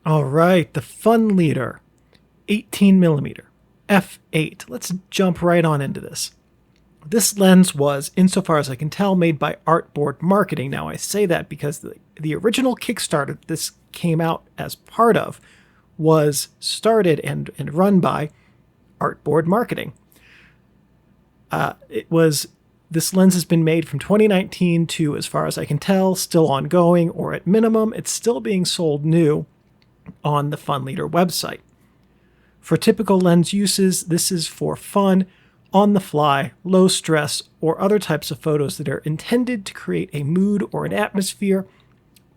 All right, the Funleader 18mm f8. Let's jump right on into this. This lens was, insofar as I can tell, made by Artboard Marketing. Now I say that because the original Kickstarter this came out as part of was started and run by Artboard Marketing. This lens has been made from 2019 to, as far as I can tell, still ongoing, or at minimum, it's still being sold new on the Funleader website. For typical lens uses, this is for fun, on the fly, low stress, or other types of photos that are intended to create a mood or an atmosphere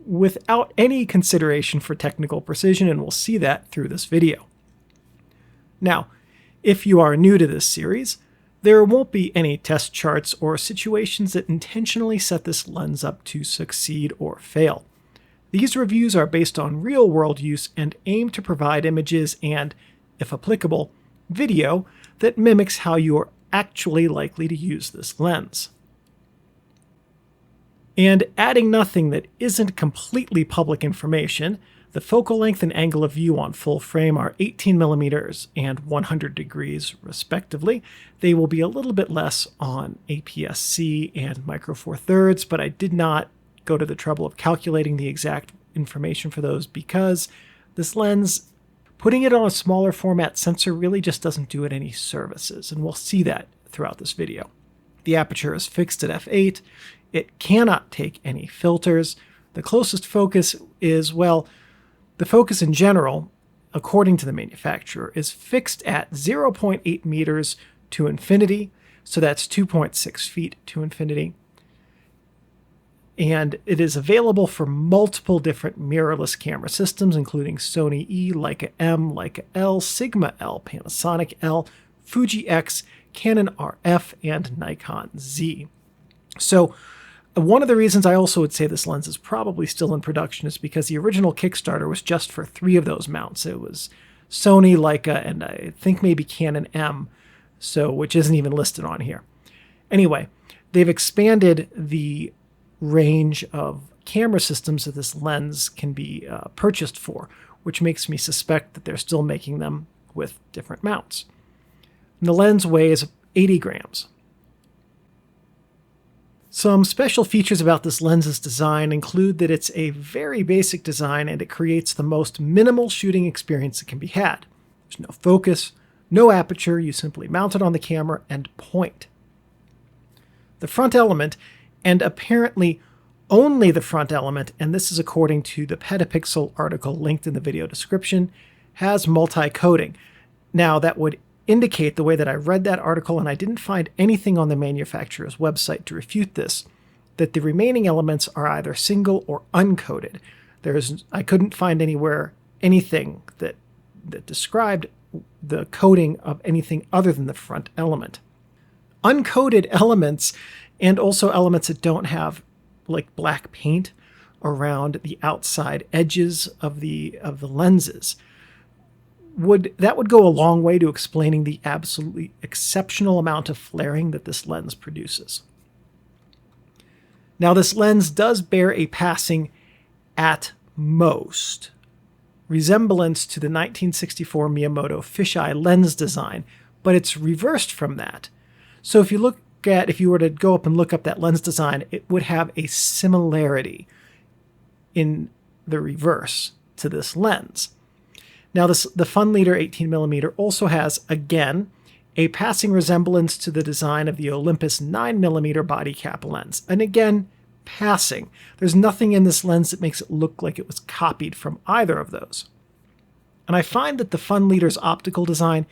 without any consideration for technical precision, and we'll see that through this video. Now, if you are new to this series, there won't be any test charts or situations that intentionally set this lens up to succeed or fail. These reviews are based on real-world use and aim to provide images and, if applicable, video that mimics how you are actually likely to use this lens. And adding nothing that isn't completely public information, the focal length and angle of view on full frame are 18mm and 100 degrees respectively. They will be a little bit less on aps-c and micro four thirds, but I did not go to the trouble of calculating the exact information for those because this lens, putting it on a smaller format sensor really just doesn't do it any services, and we'll see that throughout this video. The aperture is fixed at f8. It cannot take any filters. The closest focus is, well, the focus in general, according to the manufacturer, is fixed at 0.8 meters to infinity, so that's 2.6 feet to infinity. And it is available for multiple different mirrorless camera systems, including Sony E, Leica M, Leica L, Sigma L, Panasonic L, Fuji X, Canon RF, and Nikon Z. So one of the reasons I also would say this lens is probably still in production is because the original Kickstarter was just for 3 of those mounts. It was Sony, Leica, and I think maybe Canon M, which isn't even listed on here. Anyway, they've expanded the range of camera systems that this lens can be purchased for, which makes me suspect that they're still making them with different mounts. And the lens weighs 80 grams. Some special features about this lens's design include that it's a very basic design and it creates the most minimal shooting experience that can be had. There's no focus, no aperture, you simply mount it on the camera and point. The front element, and apparently only the front element, and this is according to the Petapixel article linked in the video description, has multi-coating. Now that would indicate, the way that I read that article, and I didn't find anything on the manufacturer's website to refute this, that the remaining elements are either single or uncoated. I couldn't find anywhere anything that described the coating of anything other than the front element. Uncoated elements, and also elements that don't have like black paint around the outside edges of the lenses, would go a long way to explaining the absolutely exceptional amount of flaring that this lens produces. Now, this lens does bear a passing, at most, resemblance to the 1964 Miyamoto fisheye lens design, but it's reversed from that. So if you were to go up and look up that lens design, it would have a similarity in the reverse to this lens. Now, the Funleader 18mm also has, again, a passing resemblance to the design of the Olympus 9mm body cap lens. And again, passing. There's nothing in this lens that makes it look like it was copied from either of those. And I find that the Funleader's optical design,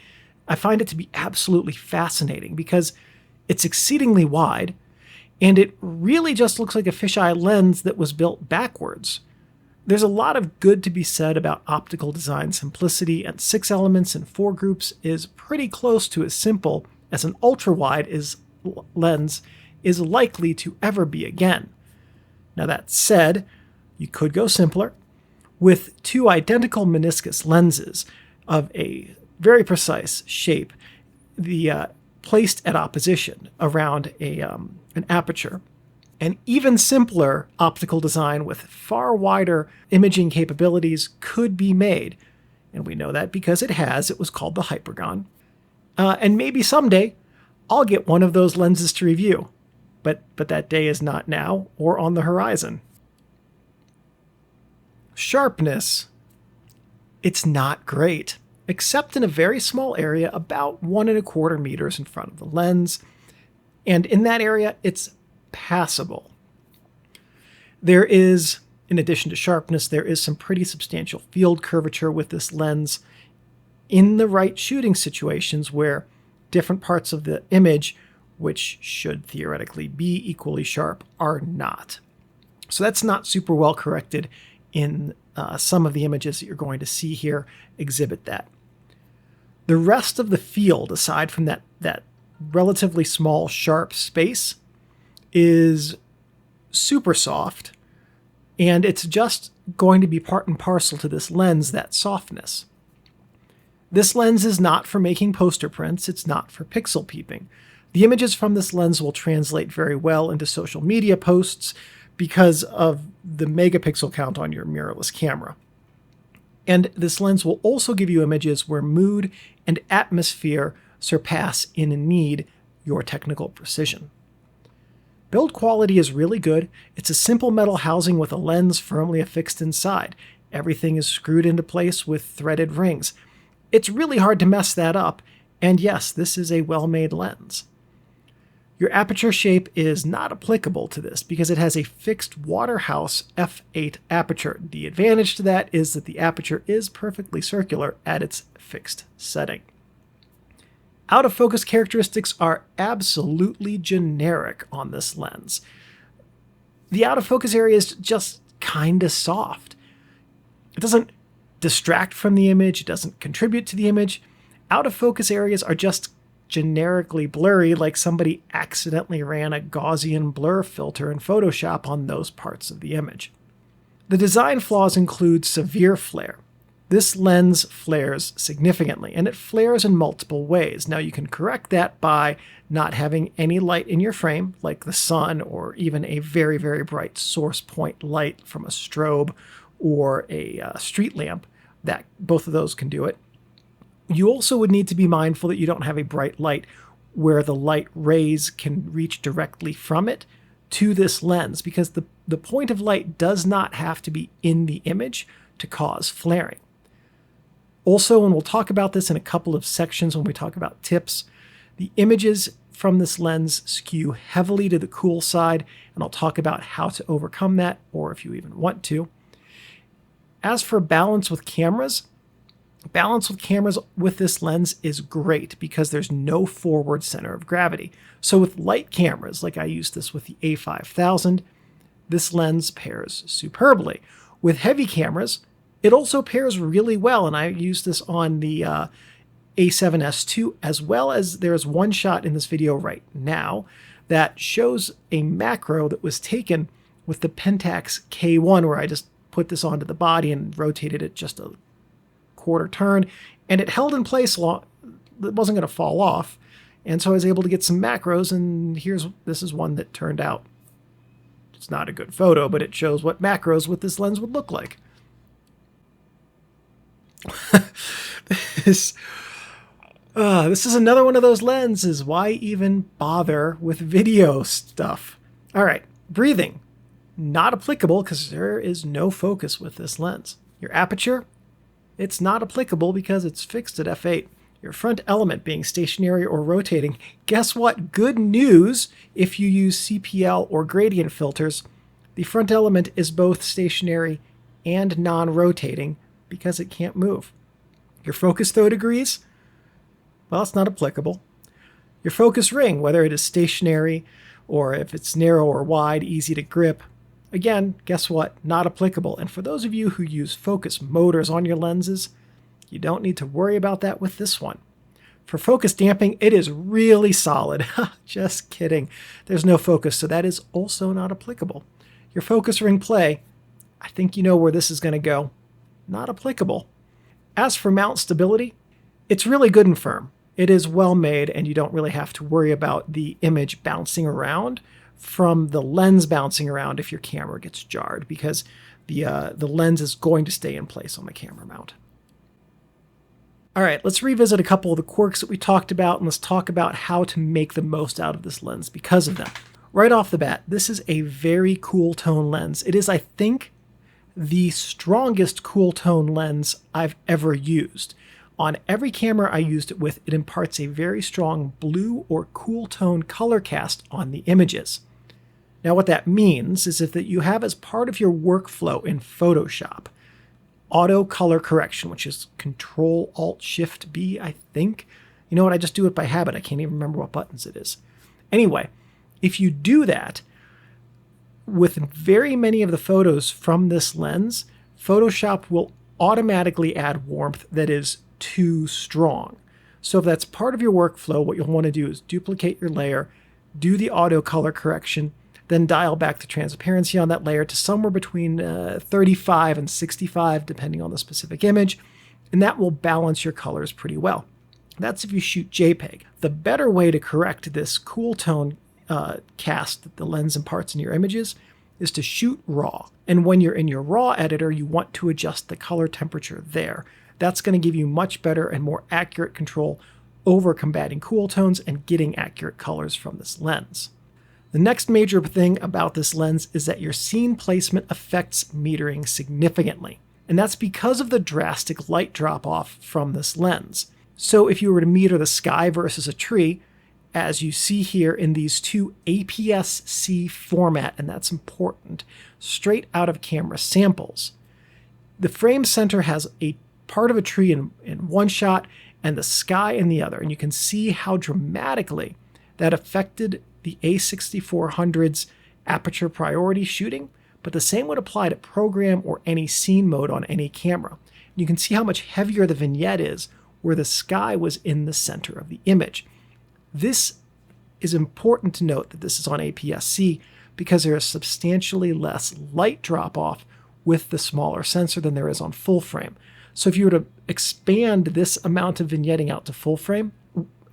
I find it to be absolutely fascinating because it's exceedingly wide, and it really just looks like a fisheye lens that was built backwards. There's a lot of good to be said about optical design simplicity, and 6 elements and 4 groups is pretty close to as simple as an ultra-wide lens is likely to ever be again. Now that said, you could go simpler with 2 identical meniscus lenses of a very precise shape, placed at opposition around an aperture. An even simpler optical design with far wider imaging capabilities could be made. And we know that because it has. It was called the Hypergon. And maybe someday I'll get one of those lenses to review. But that day is not now or on the horizon. Sharpness. It's not great, except in a very small area about 1¼ meters in front of the lens. And in that area, it's passable. There is, in addition to sharpness, there is some pretty substantial field curvature with this lens in the right shooting situations where different parts of the image, which should theoretically be equally sharp, are not. So that's not super well corrected in some of the images that you're going to see here exhibit that. The rest of the field, aside from that relatively small sharp space, is super soft, and it's just going to be part and parcel to this lens, that softness. This lens is not for making poster prints, it's not for pixel peeping. The images from this lens will translate very well into social media posts because of the megapixel count on your mirrorless camera. And this lens will also give you images where mood and atmosphere surpass in need your technical precision. Build quality is really good. It's a simple metal housing with a lens firmly affixed inside. Everything is screwed into place with threaded rings. It's really hard to mess that up, and yes, this is a well-made lens. Your aperture shape is not applicable to this because it has a fixed Waterhouse f8 aperture. The advantage to that is that the aperture is perfectly circular at its fixed setting. Out of focus characteristics are absolutely generic on this lens. The out of focus area is just kind of soft. It doesn't distract from the image, it doesn't contribute to the image. Out of focus areas are just generically blurry, like somebody accidentally ran a Gaussian blur filter in Photoshop on those parts of the image. The design flaws include severe flare. This lens flares significantly, and it flares in multiple ways. Now you can correct that by not having any light in your frame, like the sun or even a very, very bright source point light from a strobe or a street lamp. That both of those can do it. You also would need to be mindful that you don't have a bright light where the light rays can reach directly from it to this lens, because the point of light does not have to be in the image to cause flaring. Also, and we'll talk about this in a couple of sections when we talk about tips, the images from this lens skew heavily to the cool side, and I'll talk about how to overcome that, or if you even want to. As for balance with cameras with this lens is great because there's no forward center of gravity. So with light cameras, like I used this with the A5000, this lens pairs superbly. With heavy cameras, it also pairs really well, and I used this on the A7S II, as well as there's one shot in this video right now that shows a macro that was taken with the Pentax K1, where I just put this onto the body and rotated it just a quarter turn, and it held in place long. It wasn't going to fall off, and so I was able to get some macros, and this is one that turned out. It's not a good photo, but it shows what macros with this lens would look like. This is another one of those lenses. Why even bother with video stuff? All right, breathing. Not applicable because there is no focus with this lens. Your aperture, it's not applicable because it's fixed at f8. Your front element being stationary or rotating. Guess what? Good news if you use CPL or gradient filters. The front element is both stationary and non-rotating because it can't move. Your focus throw degrees, well, it's not applicable. Your focus ring, whether it is stationary or if it's narrow or wide, easy to grip, again, guess what? Not applicable. And for those of you who use focus motors on your lenses, you don't need to worry about that with this one. For focus damping, it is really solid. Just kidding. There's no focus, so that is also not applicable. Your focus ring play, I think you know where this is going to go. Not applicable. As for mount stability, it's really good and firm. It is well made, and you don't really have to worry about the image bouncing around from the lens bouncing around if your camera gets jarred, because the lens is going to stay in place on the camera mount. All right, let's revisit a couple of the quirks that we talked about, and let's talk about how to make the most out of this lens because of them. Right off the bat, this is a very cool tone lens. It is, I think, the strongest cool tone lens I've ever used. On every camera I used it with, it imparts a very strong blue or cool tone color cast on the images. Now what that means is if that you have as part of your workflow in Photoshop, auto color correction, which is Control-Alt-Shift-B, I think. You know what, I just do it by habit. I can't even remember what buttons it is. Anyway, if you do that, with very many of the photos from this lens, Photoshop will automatically add warmth that is too strong. So if that's part of your workflow, what you'll want to do is duplicate your layer, do the auto color correction, then dial back the transparency on that layer to somewhere between 35 and 65, depending on the specific image, and that will balance your colors pretty well. That's if you shoot JPEG. The better way to correct this cool tone cast that the lens imparts in your images is to shoot RAW. And when you're in your RAW editor, you want to adjust the color temperature there. That's going to give you much better and more accurate control over combating cool tones and getting accurate colors from this lens. The next major thing about this lens is that your scene placement affects metering significantly. And that's because of the drastic light drop-off from this lens. So if you were to meter the sky versus a tree, as you see here in these two aps-c format, and that's important, straight out of camera samples, the frame center has a part of a tree in one shot and the sky in the other. And you can see how dramatically that affected the A6400's aperture priority shooting, but the same would apply to program or any scene mode on any camera. You can see how much heavier the vignette is where the sky was in the center of the image. This is important to note that this is on aps-c because there is substantially less light drop-off with the smaller sensor than there is on full frame. So if you were to expand this amount of vignetting out to full frame,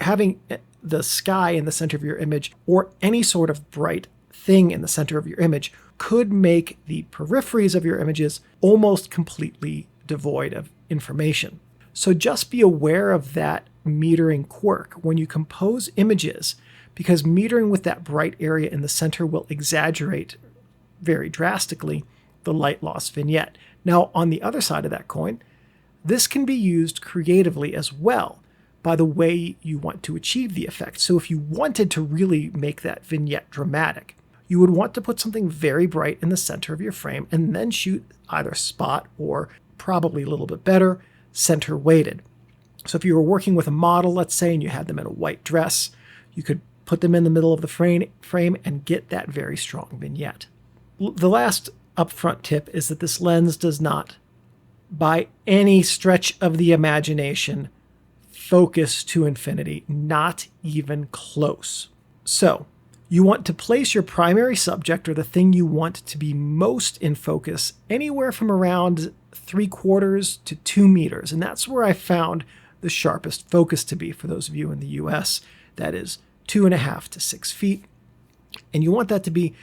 having the sky in the center of your image or any sort of bright thing in the center of your image could make the peripheries of your images almost completely devoid of information. So just be aware of that metering quirk when you compose images, because metering with that bright area in the center will exaggerate very drastically the light loss vignette. Now, on the other side of that coin, this can be used creatively as well by the way you want to achieve the effect. So if you wanted to really make that vignette dramatic, you would want to put something very bright in the center of your frame and then shoot either spot or, probably a little bit better, center weighted. So if you were working with a model, let's say, and you had them in a white dress, you could put them in the middle of the frame and get that very strong vignette. The last upfront tip is that this lens does not, by any stretch of the imagination, focus to infinity, not even close. So you want to place your primary subject, or the thing you want to be most in focus, anywhere from around 3/4 to 2 meters. And that's where I found the sharpest focus to be for those of you in the US. That is 2.5 to 6 feet. And you want that to be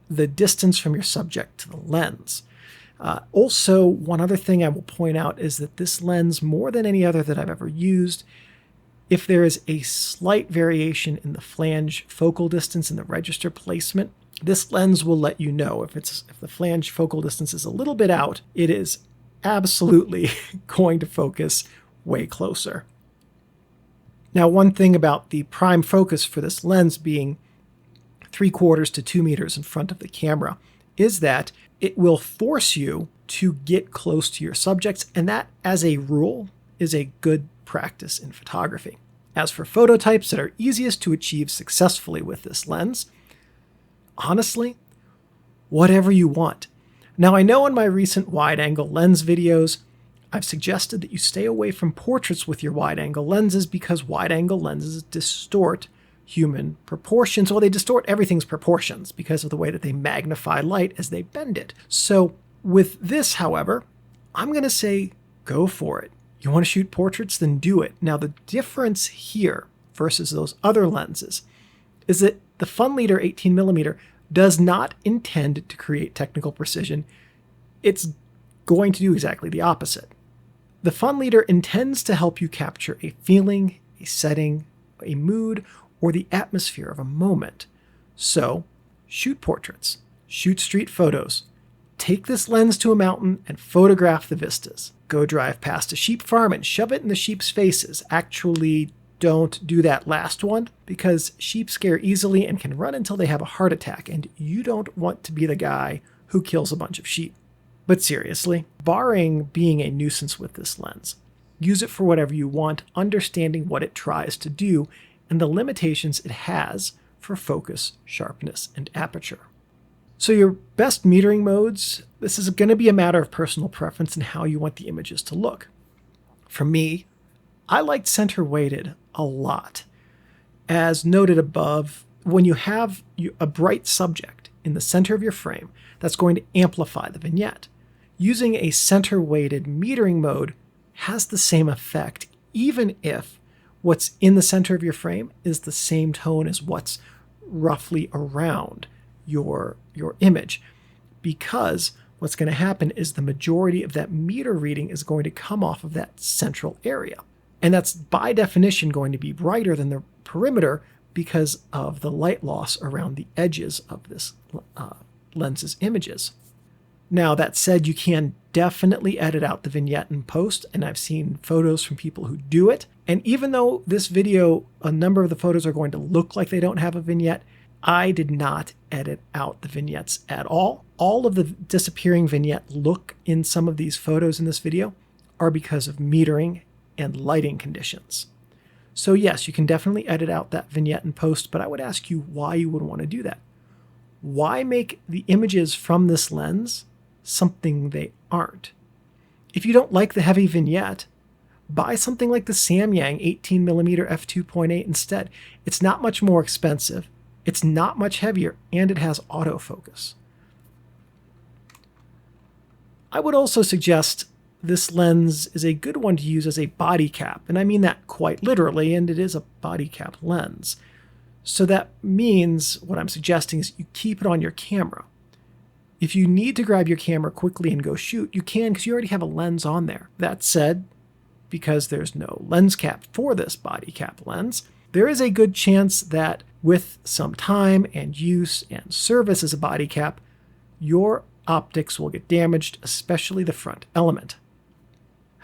the distance from your subject to the lens. Also, one other thing I will point out is that this lens, more than any other that I've ever used, if there is a slight variation in the flange focal distance and the register placement, this lens will let you know. If the flange focal distance is a little bit out, it is absolutely going to focus way closer. Now, one thing about the prime focus for this lens being 3/4 to 2 meters in front of the camera is that it will force you to get close to your subjects, and that, as a rule, is a good practice in photography. As for phototypes that are easiest to achieve successfully with this lens, honestly, whatever you want. Now, I know in my recent wide-angle lens videos, I've suggested that you stay away from portraits with your wide-angle lenses because wide-angle lenses distort human proportions. Well, they distort everything's proportions because of the way that they magnify light as they bend it. So with this, however, I'm going to say go for it. You want to shoot portraits? Then do it. Now, the difference here versus those other lenses is that The Funleader 18mm does not intend to create technical precision. It's going to do exactly the opposite. The Funleader intends to help you capture a feeling, a setting, a mood, or the atmosphere of a moment. So, shoot portraits, shoot street photos, take this lens to a mountain and photograph the vistas. Go drive past a sheep farm and shove it in the sheep's faces. Actually, don't do that last one, because sheep scare easily and can run until they have a heart attack, and you don't want to be the guy who kills a bunch of sheep. But seriously, barring being a nuisance with this lens, use it for whatever you want, understanding what it tries to do and the limitations it has for focus, sharpness, and aperture. So your best metering modes, this is going to be a matter of personal preference and how you want the images to look. For me, I liked center weighted a lot. As noted above, when you have a bright subject in the center of your frame, that's going to amplify the vignette. Using a center weighted metering mode has the same effect, even if what's in the center of your frame is the same tone as what's roughly around your image, because what's going to happen is the majority of that meter reading is going to come off of that central area. And that's by definition going to be brighter than the perimeter because of the light loss around the edges of this lens's images. Now, that said, you can definitely edit out the vignette in post, and I've seen photos from people who do it. And even though this video, a number of the photos are going to look like they don't have a vignette, I did not edit out the vignettes at all. All of the disappearing vignette look in some of these photos in this video are because of metering and lighting conditions. So yes, you can definitely edit out that vignette in post, but I would ask you why you would want to do that. Why make the images from this lens something they aren't? If you don't like the heavy vignette, buy something like the Samyang 18mm f2.8 instead. It's not much more expensive, it's not much heavier, and it has autofocus. I would also suggest this lens is a good one to use as a body cap, and I mean that quite literally, and it is a body cap lens. So that means what I'm suggesting is you keep it on your camera. If you need to grab your camera quickly and go shoot, you can, because you already have a lens on there. That said, because there's no lens cap for this body cap lens, there is a good chance that with some time and use and service as a body cap, your optics will get damaged, especially the front element.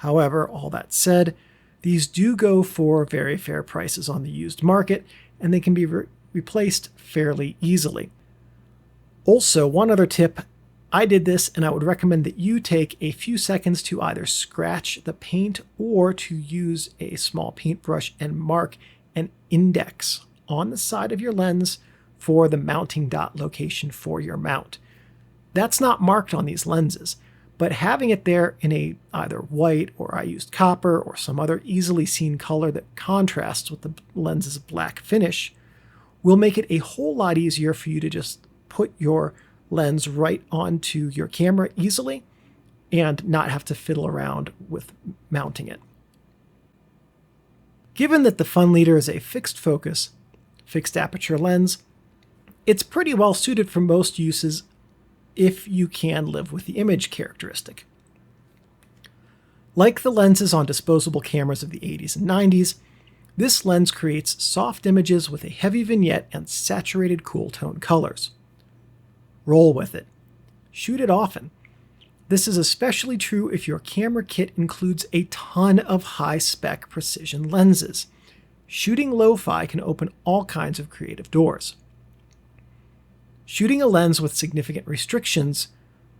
However, all that said, these do go for very fair prices on the used market, and they can be replaced fairly easily. Also, one other tip, I did this, and I would recommend that you take a few seconds to either scratch the paint or to use a small paintbrush and mark an index on the side of your lens for the mounting dot location for your mount. That's not marked on these lenses, but having it there in a either white, or I used copper, or some other easily seen color that contrasts with the lens's black finish will make it a whole lot easier for you to just put your lens right onto your camera easily and not have to fiddle around with mounting it. Given that the Funleader is a fixed focus, fixed aperture lens, it's pretty well suited for most uses if you can live with the image characteristic. Like the lenses on disposable cameras of the 80s and 90s, this lens creates soft images with a heavy vignette and saturated cool tone colors. Roll with it. Shoot it often. This is especially true if your camera kit includes a ton of high-spec precision lenses. Shooting lo-fi can open all kinds of creative doors. Shooting a lens with significant restrictions,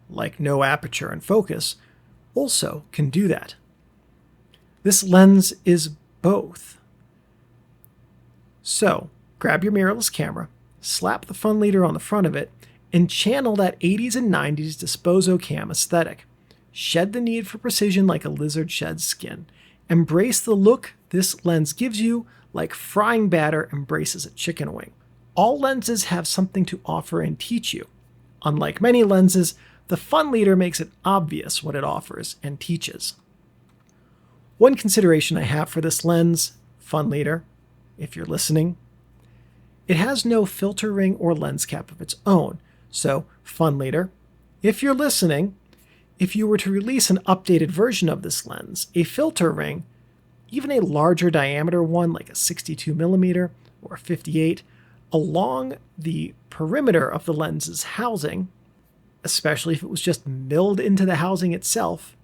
like no aperture and focus, also can do that. This lens is both. So, grab your mirrorless camera, slap the Funleader on the front of it, and channel that 80s and 90s disposo-cam aesthetic. Shed the need for precision like a lizard sheds skin. Embrace the look this lens gives you like frying batter embraces a chicken wing. All lenses have something to offer and teach you. Unlike many lenses, the Funleader makes it obvious what it offers and teaches. One consideration I have for this lens, Funleader, if you're listening, It has no filter ring or lens cap of its own. So, Funleader, if you're listening, if you were to release an updated version of this lens, a filter ring, even a larger diameter one like a 62mm or a 58, along the perimeter of the lens's housing, especially if it was just milled into the housing itself,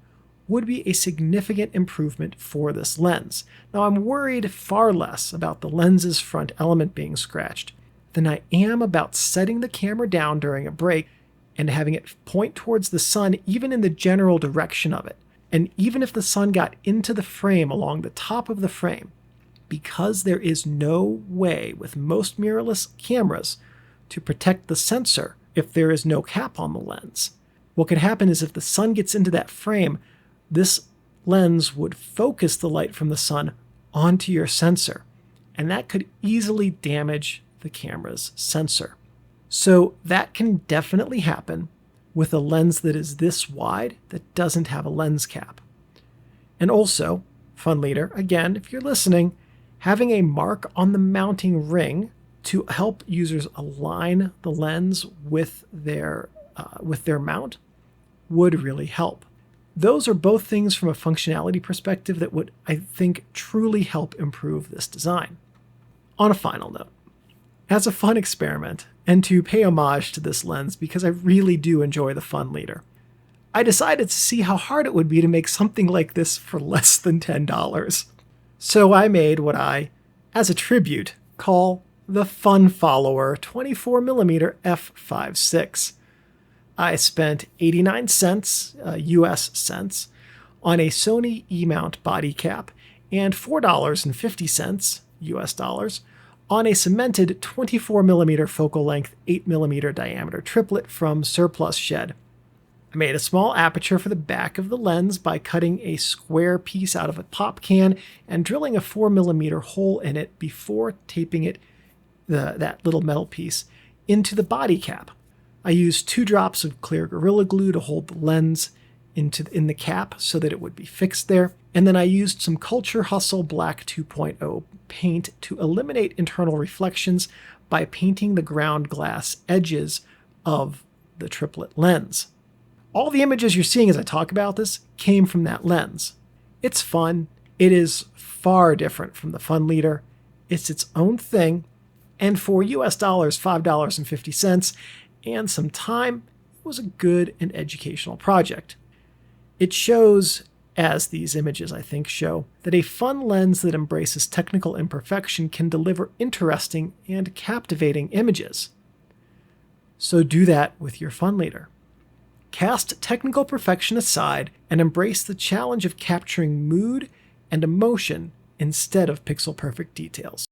would be a significant improvement for this lens. Now, I'm worried far less about the lens's front element being scratched than I am about setting the camera down during a break and having it point towards the sun even in the general direction of it. And even if the sun got into the frame along the top of the frame, because there is no way with most mirrorless cameras to protect the sensor if there is no cap on the lens, what could happen is if the sun gets into that frame, this lens would focus the light from the sun onto your sensor, and that could easily damage the camera's sensor. So that can definitely happen with a lens that is this wide that doesn't have a lens cap. And also, Funleader, again, if you're listening, having a mark on the mounting ring to help users align the lens with their mount would really help. Those are both things from a functionality perspective that would, I think, truly help improve this design. On a final note, as a fun experiment, and to pay homage to this lens because I really do enjoy the Funleader, I decided to see how hard it would be to make something like this for less than $10. So I made what I, as a tribute, call the Fun Follower 24mm f/5.6. I spent 89 cents, US cents, on a Sony E-mount body cap and $4.50, US dollars, on a cemented 24mm focal length, 8mm diameter triplet from Surplus Shed. I made a small aperture for the back of the lens by cutting a square piece out of a pop can and drilling a 4mm hole in it before taping it, that little metal piece, into the body cap. I used 2 drops of clear Gorilla Glue to hold the lens in the cap so that it would be fixed there. And then I used some Culture Hustle Black 2.0 paint to eliminate internal reflections by painting the ground glass edges of the triplet lens. All the images you're seeing as I talk about this came from that lens. It's fun. It is far different from the Funleader. It's its own thing. And for US dollars, $5.50, and some time, it was a good and educational project. It shows, as these images I think show, that a fun lens that embraces technical imperfection can deliver interesting and captivating images. So do that with your Funleader. Cast technical perfection aside and embrace the challenge of capturing mood and emotion instead of pixel-perfect details.